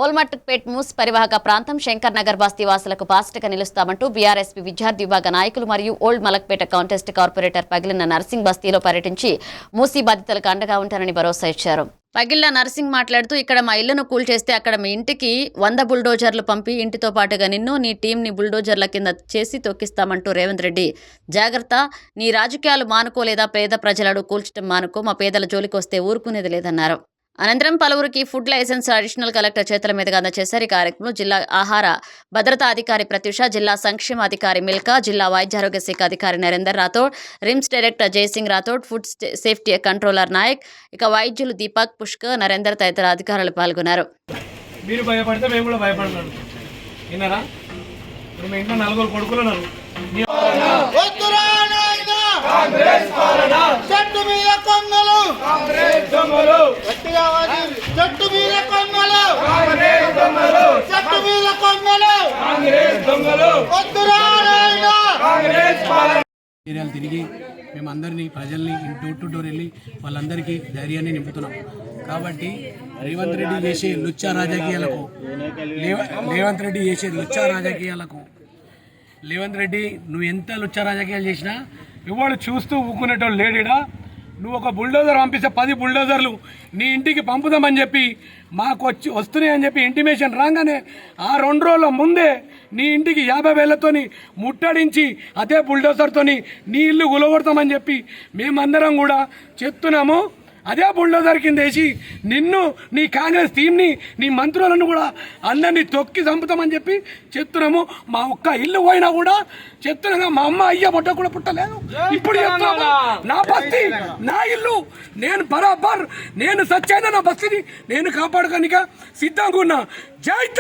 ఓల్మట్పేట్ మూస్ పరివాహక ప్రాంతం శంకర్ నగర్ బస్తీ వాసులకు బాసటగా నిలుస్తామంటూ బీఆర్ఎస్పీ విద్యార్థి విభాగ నాయకులు మరియు ఓల్డ్ మలక్పేట కాంటెస్ట్ కార్పొరేటర్ పగిలిన నర్సింగ్ బస్తీలో పర్యటించి మూసీ బాధితులకు అండగా ఉంటారని భరోసా ఇచ్చారు. పగిళ్ల నర్సింగ్ మాట్లాడుతూ ఇక్కడ మా ఇళ్లను కూల్చేస్తే అక్కడ మీ ఇంటికి 100 బుల్డోజర్లు పంపి ఇంటితో పాటుగా నిన్ను నీ టీంని బుల్డోజర్ల కింద చేసి తొక్కిస్తామంటూ రేవంత్ రెడ్డి జాగ్రత్త, నీ రాజకీయాలు మానుకోలేదా, పేద ప్రజలను కూల్చడం మానుకో, మా పేదల జోలికి వస్తే ఊరుకునేది లేదన్నారు. అనంతరం పలువురికి ఫుడ్ లైసెన్స్ అడిషనల్ కలెక్టర్ చేతుల మీదుగా అందజేశారు. ఈ కార్యక్రమంలో జిల్లా ఆహార భద్రతా అధికారి ప్రత్యూష, జిల్లా సంక్షేమ అధికారి మిల్కా, జిల్లా వైద్యారోగ్య శాఖ అధికారి Narender Rathod, RIMS director Jaising Rathod, food safety controller Nayak, ఇక వైద్యులు దీపక్, పుష్కర్, నరేందర్ తదితర అధికారులు పాల్గొన్నారు. మీరు భయపడితే మేము కూడా భయపడతాం. విన్నారా? మీ ఇంట్లో 4 కొడుకులు ఉన్నారు. చెట్టు మీద కొంగలు చెట్టు మీద కొంగలు చెట్టు మీద కొంగలు ఏరియాలు తిరిగి మేమందరినీ ప్రజల్ని డోర్ టు డోర్ వెళ్ళి వాళ్ళందరికీ ధైర్యాన్ని నింపుతున్నాం. కాబట్టి రేవంత్ రెడ్డి చేసే లుచ్చా రాజకీయాలకు రేవంత్ రెడ్డి నువ్వు ఎంత లుచ్చా రాజకీయాలు చేసినా ఎవడు చూస్తూ ఊక్కునేటోళ్ళు లేడీడా. నువ్వు ఒక బుల్డోజర్ పంపిస్తే 10 బుల్డోజర్లు నీ ఇంటికి పంపుదామని చెప్పి మాకు వస్తున్నాయని చెప్పి ఇంటిమేషన్ రాగానే ఆ 2 రోజుల ముందే నీ ఇంటికి 50,000తోని ముట్టడించి అదే బుల్డోజర్తోని నీ ఇల్లు గులగొడతామని చెప్పి మేమందరం కూడా చెప్తున్నాము. అదే బుల్డోజర్ కింద వేసి నిన్ను, నీ కాంగ్రెస్ టీంని, నీ మంత్రులను కూడా అందరినీ తొక్కి చంపుతామని చెప్పి చెప్తున్నాము. మా ఒక్క ఇల్లు పోయినా కూడా చెప్తున్నాగా, మా అమ్మ అయ్య పుట్ట కూడా పుట్టలేదు. ఇప్పుడు చెప్తున్నాము, నా బస్తీ నా ఇల్లు, నేను బరాబర్ నేను సచ్చైనా నా బస్తీని నేను కాపాడుకోనిక సిద్ధంగా ఉన్నా. జై